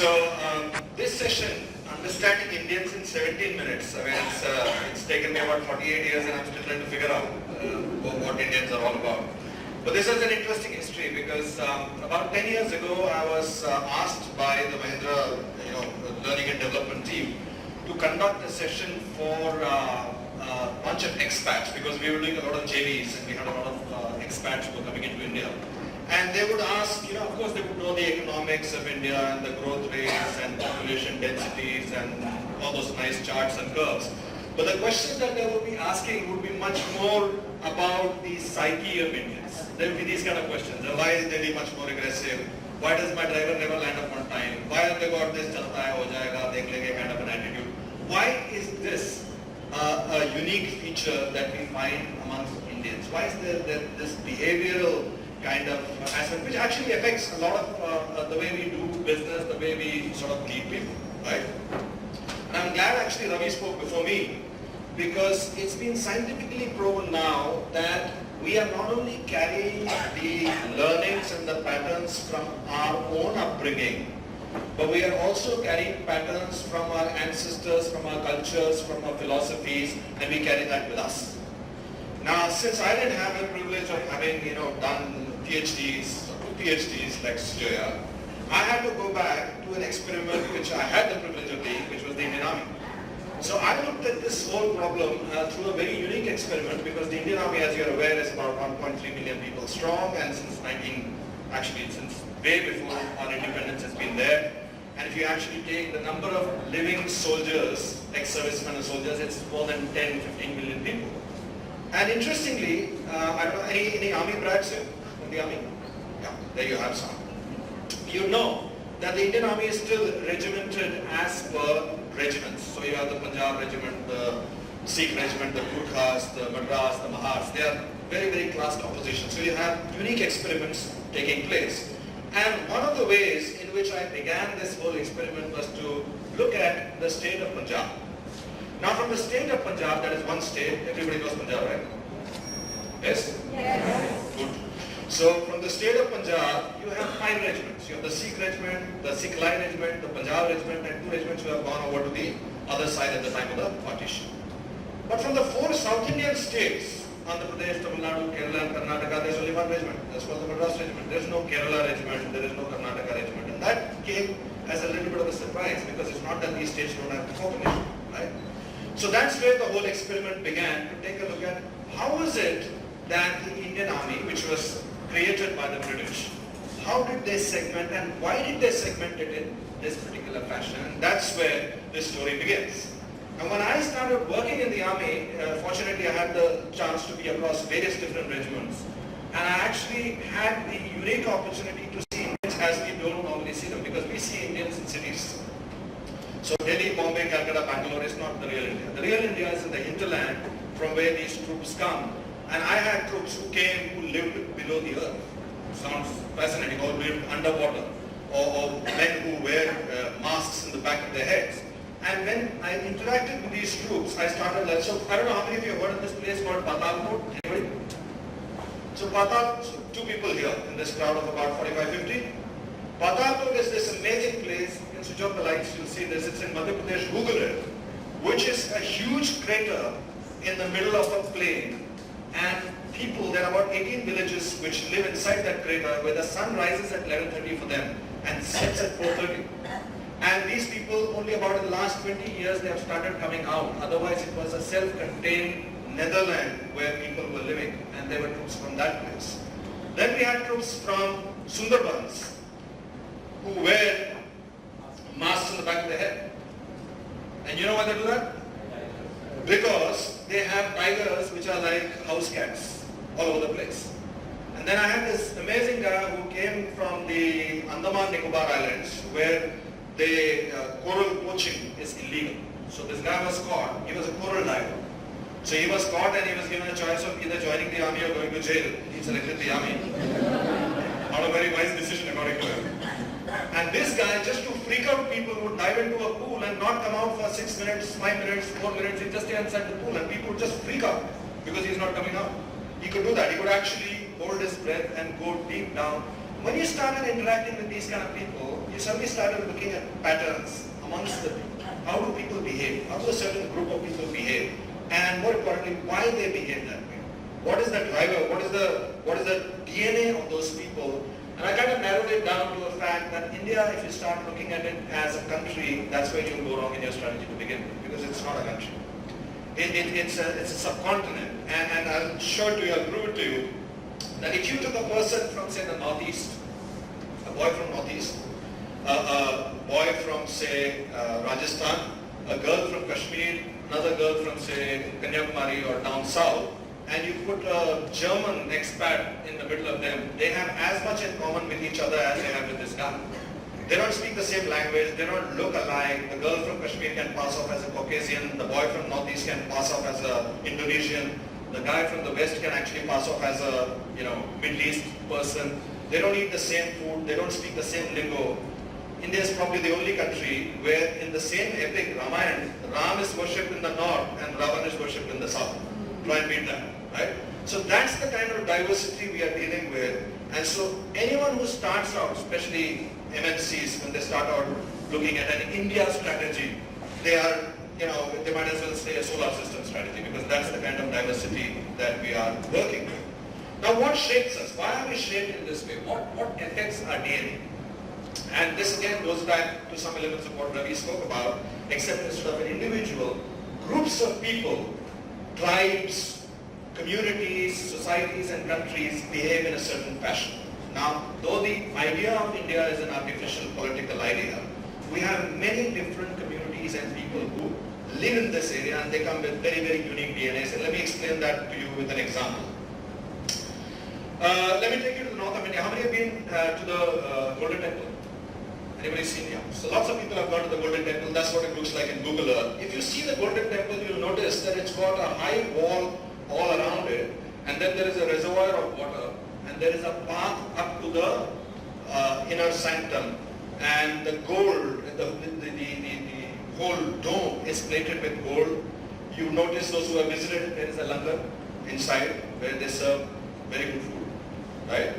This session, Understanding Indians in 17 minutes. I mean, it's taken me about 48 years and I'm still trying to figure out what Indians are all about. But this has an interesting history because about 10 years ago, I was asked by the Mahindra Learning and Development team to conduct a session for a bunch of expats because we were doing a lot of JVs and we had a lot of expats who were coming into India. And they would ask, of course they would know the economics of India and the growth rates and population densities and all those nice charts and curves. But the questions that they would be asking would be much more about the psyche of Indians. There would be these kind of questions. Why is Delhi much more aggressive? Why does my driver never land up on time? Why have they got this chalta hai, ho jayega, dekh lenge kind of an attitude? Why is this a unique feature that we find amongst Indians? Why is there this behavioral kind of aspect which actually affects a lot of the way we do business, the way we sort of lead people, right? And I'm glad actually Ravi spoke before me because it's been scientifically proven now that we are not only carrying the learnings and the patterns from our own upbringing, but we are also carrying patterns from our ancestors, from our cultures, from our philosophies, and we carry that with us. Now, since I didn't have the privilege of having, done PhDs, or 2 PhDs like Sujoya, I had to go back to an experiment which I had the privilege of doing, which was the Indian Army. So I looked at this whole problem through a very unique experiment because the Indian Army, as you're aware, is about 1.3 million people strong, and since way before our independence has been there. And if you actually take the number of living soldiers, ex-servicemen and soldiers, it's more than 10, 15 million people. And interestingly, I don't know, any army brags here from the army? Yeah, there you have some. You know that the Indian Army is still regimented as per regiments. So you have the Punjab regiment, the Sikh regiment, the Gurkhas, the Madras, the Mahars. They are very, very classed opposition. So you have unique experiments taking place. And one of the ways in which I began this whole experiment was to look at the state of Punjab. Now from the state of Punjab, that is one state, everybody knows Punjab, right? Yes? Yes. Good. So from the state of Punjab, you have 5 regiments. You have the Sikh regiment, the Sikh Line regiment, the Punjab regiment, and 2 regiments who have gone over to the other side at the time of the partition. But from the 4 South Indian states, Andhra Pradesh, Tamil Nadu, Kerala, and Karnataka, there's only 1 regiment. That's called the Madras regiment. There's no Kerala regiment, there is no Karnataka regiment. And that came as a little bit of a surprise because it's not that these states don't have recognition, right? So that's where the whole experiment began, to take a look at how is it that the Indian Army, which was created by the British, how did they segment and why did they segment it in this particular fashion? And that's where this story begins. And when I started working in the army, fortunately I had the chance to be across various different regiments. And I actually had the unique opportunity to see Indians as we don't normally see them, because we see Indians in cities. So Delhi, Bombay, Calcutta, Bangalore is not the real India. The real India is in the hinterland from where these troops come. And I had troops who came, who lived below the earth. Sounds fascinating, or lived underwater. Or men who wear masks in the back of their heads. And when I interacted with these troops, I started like, so I don't know how many of you have heard of this place called Patalkot? Anybody? So Patal, so 2 people here in this crowd of about 45, 50. Patalkot is this amazing place. You can switch off the lights, you'll see this. It's in Madhya Pradesh, Google it, which is a huge crater in the middle of a plain. And people, there are about 18 villages which live inside that crater where the sun rises at 11:30 for them and sets at 4:30. And these people, only about in the last 20 years, they have started coming out. Otherwise, it was a self-contained Netherlands where people were living, and there were troops from that place. Then we had troops from Sundarbans who wear masks on the back of their head. And you know why they do that? Because they have tigers which are like house cats all over the place. And then I had this amazing guy who came from the Andaman Nicobar Islands where the coral poaching is illegal. So this guy was caught. He was a coral diver. So he was caught and he was given a choice of either joining the army or going to jail. He selected the army. Not a very wise decision according to him. And this guy, just to freak out people, would dive into a pool and not come out for 6 minutes, 5 minutes, 4 minutes. He'd just stay inside the pool and people would just freak out because he's not coming out. He could do that. He could actually hold his breath and go deep down when you started interacting with these kind of people, you suddenly started looking at patterns amongst the people. How do people behave? How do a certain group of people behave? And more importantly, why they behave that way? What is the driver? What is the DNA of those people? And I kind of narrowed it down to a fact that India, if you start looking at it as a country, that's where you'll go wrong in your strategy to begin with, because it's not a country. It's a subcontinent. And I'll show it to you, I'll prove it to you, that if you took a person from, say, the Northeast, a boy from Northeast, a boy from, say, Rajasthan, a girl from Kashmir, another girl from, say, Kanyakumari or down south, and you put a German expat in the middle of them, they have as much in common with each other as they have with this guy. They don't speak the same language, they don't look alike. The girl from Kashmir can pass off as a Caucasian, the boy from Northeast can pass off as an Indonesian, the guy from the West can actually pass off as a Middle East person. They don't eat the same food, they don't speak the same lingo. India is probably the only country where in the same epic Ramayana, Ram is worshipped in the north and Ravan is worshipped in the south. Try and beat that, right? So that's the kind of diversity we are dealing with. And so anyone who starts out, especially MNCs, when they start out looking at an India strategy, they are, they might as well say a solar system strategy, because that's the kind of diversity that we are working with. Now what shapes us? Why are we shaped in this way? What affects our DNA? And this again goes back to some elements of what Ravi spoke about, except instead of an individual, groups of people, tribes, communities, societies and countries behave in a certain fashion. Now, though the idea of India is an artificial political idea, we have many different communities and people who live in this area, and they come with very, very unique DNAs. And let me explain that to you with an example. Let me take you to the north of India. How many have been to the Golden Temple? Anybody seen here? So lots of people have gone to the Golden Temple. That's what it looks like in Google Earth. If you see the Golden Temple, you'll notice that it's got a high wall all around it, and then there is a reservoir of water, and there is a path up to the inner sanctum, and the gold, the whole dome is plated with gold. You notice those who have visited, there is a langar inside where they serve very good food, right?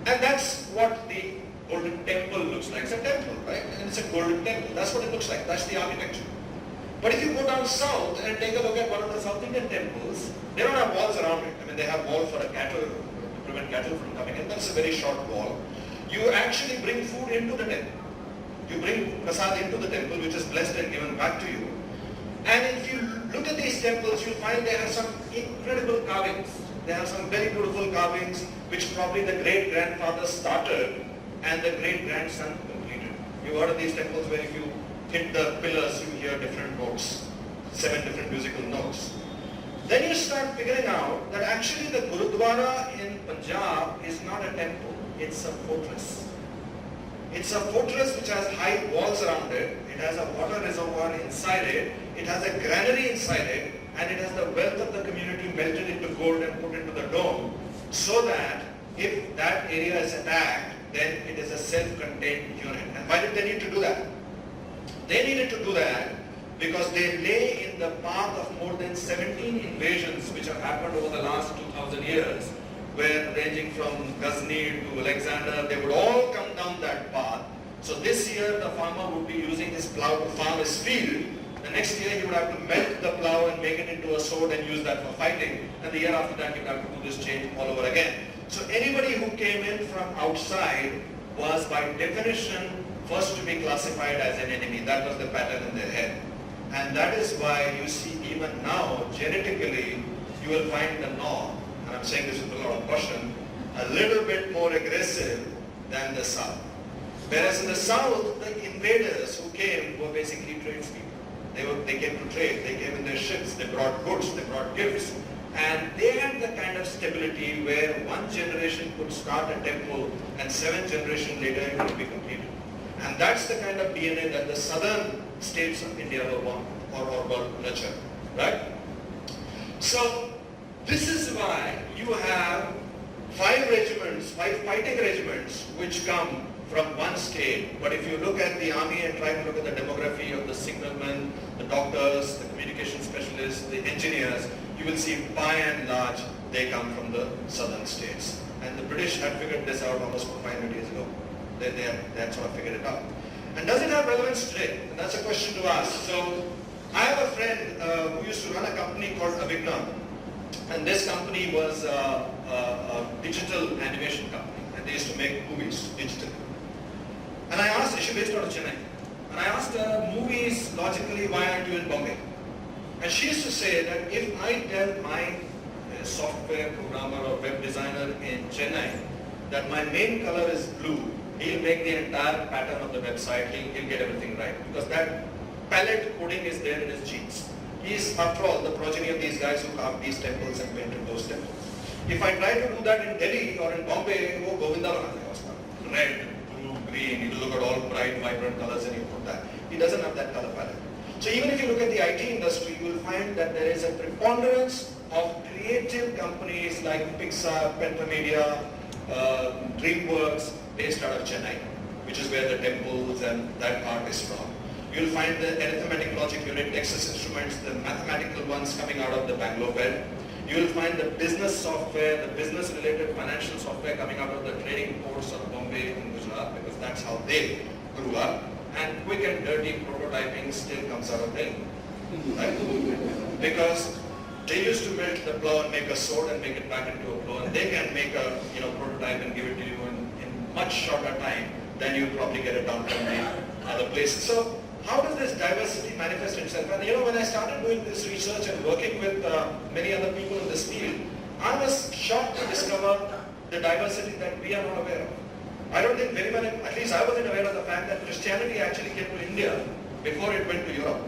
And that's what the Golden Temple looks like. It's a temple, right? And it's a golden temple. That's what it looks like. That's the architecture. But if you go down south and take a look at one of the South Indian temples, they don't have walls around it. I mean, they have walls for a cattle, to prevent cattle from coming in. That's a very short wall. You actually bring food into the temple. You bring prasad into the temple, which is blessed and given back to you. And if you look at these temples, you'll find they have some incredible carvings. They have some very beautiful carvings, which probably the great-grandfather started and the great-grandson completed. You've heard of these temples where if you hit the pillars, you hear different notes, 7 different musical notes. Then you start figuring out that actually the Gurudwara in Punjab is not a temple, it's a fortress. It's a fortress which has high walls around it, it has a water reservoir inside it, it has a granary inside it, and it has the wealth of the community melted into gold and put into the dome, so that if that area is attacked, then it is a self-contained unit. And why did they need to do that? They needed to do that because they lay in the path of more than 17 invasions which have happened over the last 2,000 years, where ranging from Ghazni to Alexander, they would all come down that path. So this year the farmer would be using his plow to farm his field. The next year he would have to melt the plow and make it into a sword and use that for fighting. And the year after that he would have to do this change all over again. So anybody who came in from outside was by definition first to be classified as an enemy. That was the pattern in their head. And that is why you see even now, genetically, you will find the north, and I'm saying this with a lot of caution, a little bit more aggressive than the south. Whereas in the south, the invaders who came were basically tradespeople. They came to trade, they came in their ships, they brought goods, they brought gifts. And they had the kind of stability where one generation could start a temple and 7 generations later it would be completed. And that's the kind of DNA that the southern states of India were born or were nurtured, right? So this is why you have 5 regiments, 5 fighting regiments which come from one state. But if you look at the army and try to look at the demography of the signalmen, the doctors, the communication specialists, the engineers, you will see by and large they come from the southern states. And the British had figured this out almost 500 years ago. They had sort of figured it out. And does it have relevance today? And that's a question to ask. So I have a friend who used to run a company called Avigna. And this company was a digital animation company. And they used to make movies digitally. And I asked, she based out of Chennai. And I asked her, movies, logically, why aren't you in Bombay? And she used to say that if I tell my software programmer or web designer in Chennai that my main color is blue, he'll make the entire pattern of the website, he'll get everything right. Because that palette coding is there in his genes. He's, after all, the progeny of these guys who carved these temples and painted those temples. If I try to do that in Delhi or in Bombay, oh, Govinda, red, blue, green, he'll look at all bright, vibrant colors and he'll put that. He doesn't have that color palette. So even if you look at the IT industry, you will find that there is a preponderance of creative companies like Pixar, Pentamedia, DreamWorks, based out of Chennai, which is where the temples and that art is from. You'll find the arithmetic logic unit, Texas Instruments, the mathematical ones coming out of the Bangalore belt. You'll find the business software, the business-related financial software coming out of the trading ports of Bombay and Gujarat, because that's how they grew up. And quick and dirty prototyping still comes out of Delhi, right? Because they used to build the plow and make a sword and make it back into a plow, and they can make a prototype and give it to you in much shorter time than you probably get it down from the other places. So how does this diversity manifest itself? And when I started doing this research and working with many other people in this field, I was shocked to discover the diversity that we are not aware of. I don't think very many, at least I wasn't aware of the fact that Christianity actually came to India before it went to Europe.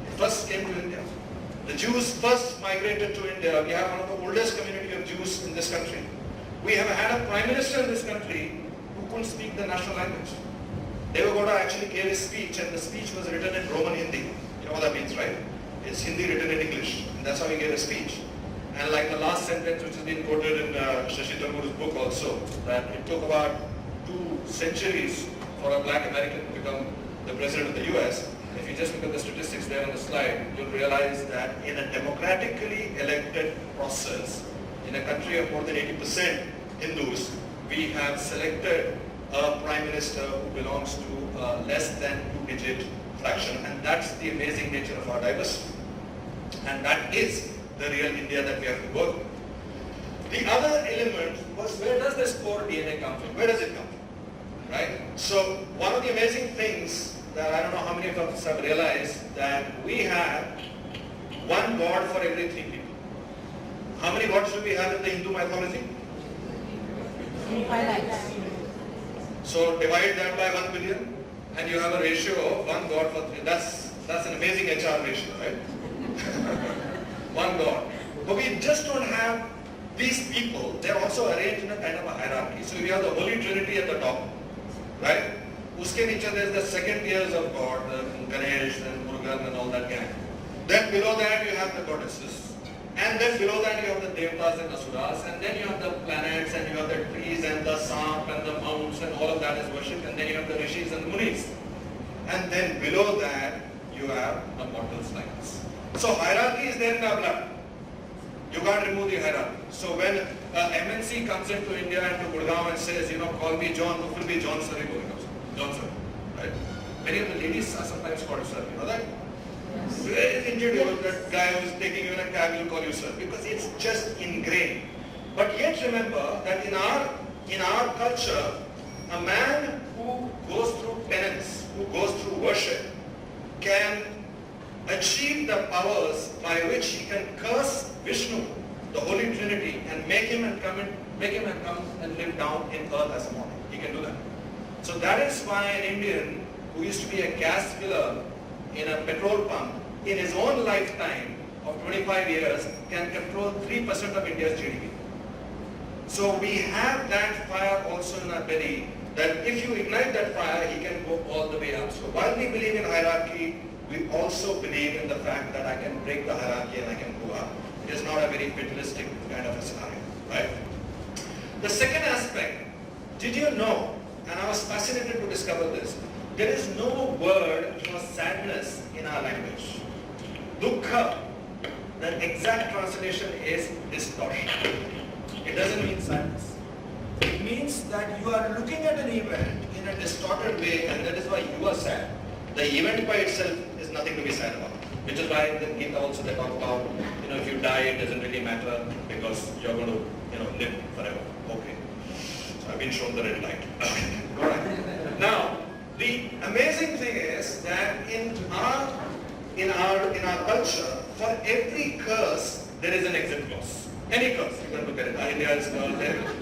It first came to India. The Jews first migrated to India. We have one of the oldest community of Jews in this country. We have had a prime minister in this country who couldn't speak the national language. Devagowda actually gave his speech, and the speech was written in Roman Hindi. You know what that means, right? It's Hindi written in English, and that's how he gave a speech. And like the last sentence, which has been quoted in Shashi Tharoor's book also, that it took about 2 centuries for a black American to become the president of the US. If you just look at the statistics there on the slide, you'll realize that in a democratically elected process, in a country of more than 80% Hindus, we have selected a prime minister who belongs to less than 2-digit fraction, and that's the amazing nature of our diversity. And that is the real India that we have to work with. The other element was, where does this core DNA come from? Where does it come from? Right? So one of the amazing things that I don't know how many of us have realized, that we have one God for every 3 people. How many gods do we have in the Hindu mythology? So divide that by 1 billion and you have a ratio of 1 God for 3. That's an amazing HR ratio, right? 1 God. But we just don't have these people. They're also arranged in a kind of a hierarchy. So you have the Holy Trinity at the top, right? Uske niche there's the second tiers of God, Ganesh and Murugan and all that gang. Then below that you have the goddesses. And then below that you have the Devatas and Asuras. And then you have the planets and you have the trees and the sap and the mounts and all of that is worshipped. And then you have the Rishis and the Munis. And then below that you have the mortals like us. So hierarchy is there in our blood. You can't remove the hierarchy. So when MNC comes into India and to Gurgaon and says, call me John, who will be John sir? John sir, right? Many of the ladies are sometimes called sir, you know that? Very intuitive, that guy who is taking you in a cab will call you sir, because it's just ingrained. But yet remember that in our culture, a man who goes through penance, who goes through worship, can achieve the powers by which he can curse Vishnu, the Holy Trinity, and make him come and live down in earth as a mortal. He can do that. So that is why an Indian who used to be a gas filler in a petrol pump in his own lifetime of 25 years can control 3% of India's GDP. So we have that fire also in our belly, that if you ignite that fire, he can go all the way up. So while we believe in hierarchy, we also believe in the fact that I can break the hierarchy and I can go up. It is not a very fatalistic kind of a scenario, right? The second aspect, did you know, and I was fascinated to discover this, there is no word for sadness in our language. Dukkha the exact translation is distortion. It doesn't mean sadness. It means that you are looking at an event in a distorted way, and that is why you are sad. The event by itself is nothing to be sad about. Which is why in the Gita also they talk about, if you die, it doesn't really matter because you're going to, live forever. Okay. So I've been shown the red light. Okay. All right. Now, the amazing thing is that in our culture, for every curse, there is an exit clause. Any curse, you can look at it. India's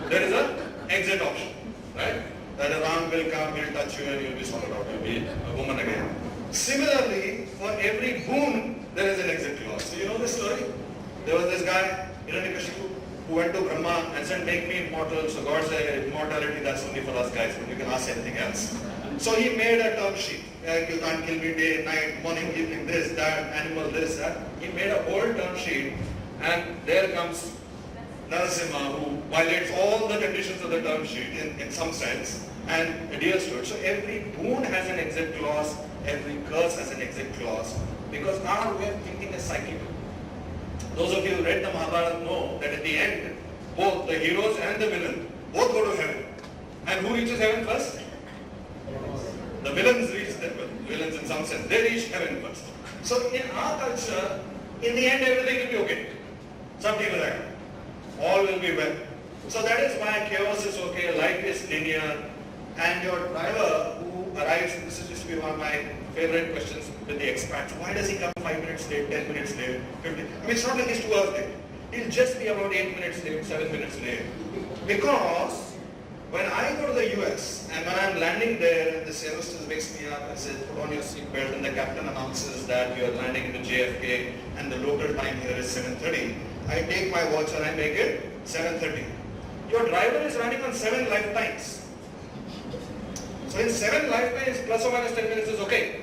there is an exit option, right? That a ram will come, will touch you, and you'll be sorted out. You'll be a woman again. Similarly, for every boon, there is an exit clause. So you know this story? There was this guy, Hiranyakashipu, who went to Brahma and said, make me immortal. So God said, immortality, that's only for us guys, but you can ask anything else. So he made a term sheet. Like, you can't kill me day, night, morning, evening, this, that, animal, this, that. He made a whole term sheet, and there comes Narasimha, who violates all the conditions of the term sheet in some sense, and adheres to it. So every boon has an exit clause, every curse has an exit clause, because our way of thinking is cyclical. Those of you who read the Mahabharata know that at the end, both the heroes and the villain both go to heaven. And who reaches heaven first? The villains reach the villains in some sense. They reach heaven first. So in our culture, in the end everything will be okay. Some people are all will be well. So that is why chaos is okay, life is linear, and your driver who arrives, and this used to be one of my favorite questions with the expats, why does he come 5 minutes late, 10 minutes late, 15? I mean, it's not like he's 2 hours late. He'll just be about 8 minutes late, 7 minutes late. Because when I go to the US and when I'm landing there and the services wakes me up and says, put on your seatbelt, and the captain announces that you're landing into JFK and the local time here is 7:30, I take my watch and I make it 7:30. Your driver is running on 7 lifetimes. So in 7 lifetimes, plus or minus 10 minutes is okay.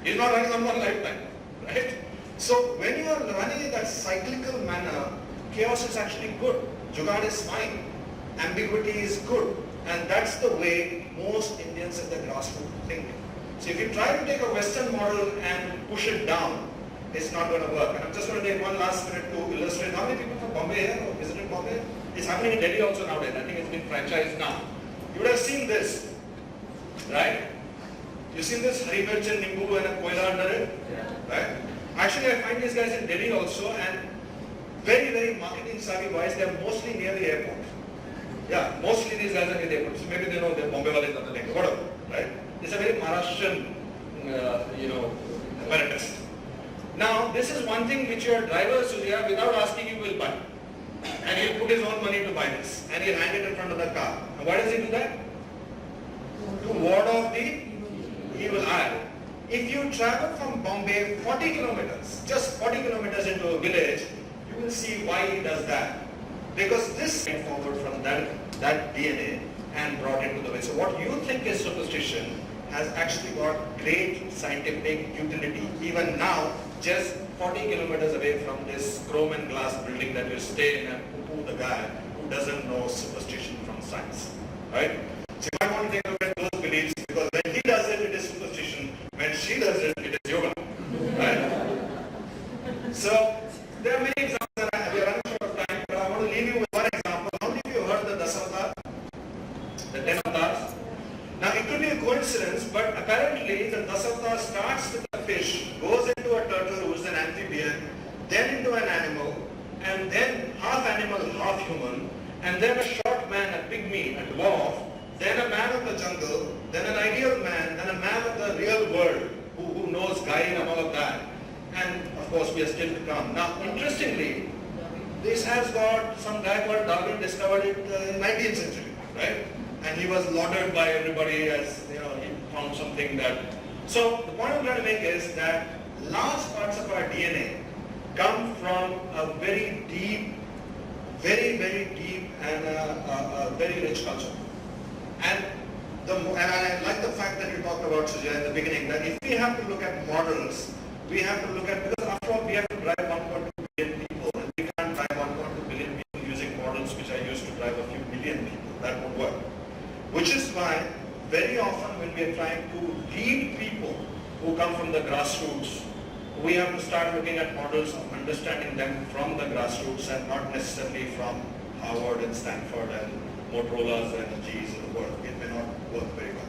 He's not running on 1 lifetime, right? So when you are running in that cyclical manner, chaos is actually good. Jugaad is fine. Ambiguity is good. And that's the way most Indians in the grassroots think. So if you try to take a Western model and push it down, it's not going to work. And I'm just going to take one last minute to illustrate how many people from Bombay here or visited Bombay. It's happening in Delhi also nowadays. I think it's been franchised now. You would have seen this, right? You seen this Harimirch and Nimbu and a koila under it? Yeah. Right? Actually, I find these guys in Delhi also, and very, very marketing savvy wise, they are mostly near the airport. Yeah, mostly these guys are near the airport. So maybe they know they're Bombay wale something like whatever, right? It's a very Maharashtrian, apparatus. Now, this is one thing which your driver, Surya, without asking you, will buy. And he'll put his own money to buy this. And he'll hang it in front of the car. And why does he do that? To ward off the evil eye. If you travel from Bombay 40 kilometers, just 40 kilometers into a village, you will see why he does that. Because this came forward from that DNA and brought it to the way. So what you think is superstition has actually got great scientific utility. Even now, just 40 kilometers away from this chrome and glass building that you stay in and poo-poo the guy who doesn't know superstition from science. Right? So you might want to think of it those beliefs, because when he does it, it is superstition. When she does it, it is yoga. Right? So there are many examples, and we are running short of time, but I want to leave you with one example. How many of you heard the 10 avatars? The 10 avatars? Now it could be a coincidence, but apparently the 10 avatars starts with a fish, goes into a turtle who is an amphibian, then into an animal, and then half animal, half human, and then a short man, a pygmy, a dwarf, then a man of the jungle, then an ideal man, then a man of the real world who knows Gaia and all of that. And of course we are still to come. Now interestingly, this has got some guy called Darwin discovered it in 19th century, right? And he was lauded by everybody as, he found something that... So the point I'm trying to make is that large parts of our DNA come from a very deep, very, very deep and a very rich culture. And I like the fact that you talked about, Sujay, in the beginning, that if we have to look at models, we have to look at, because after all we have to drive 1.2 billion people, and we can't drive 1.2 billion people using models which are used to drive a few billion people. That won't work. Which is why very often when we are trying to lead people who come from the grassroots we have to start looking at models of understanding them from the grassroots and not necessarily from Harvard and Stanford and Motorola's and G's of the world. It may not work very well.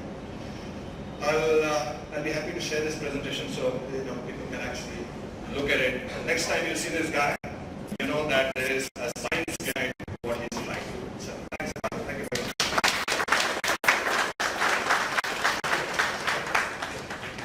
I'll be happy to share this presentation so people can actually look at it. Next time you see this guy,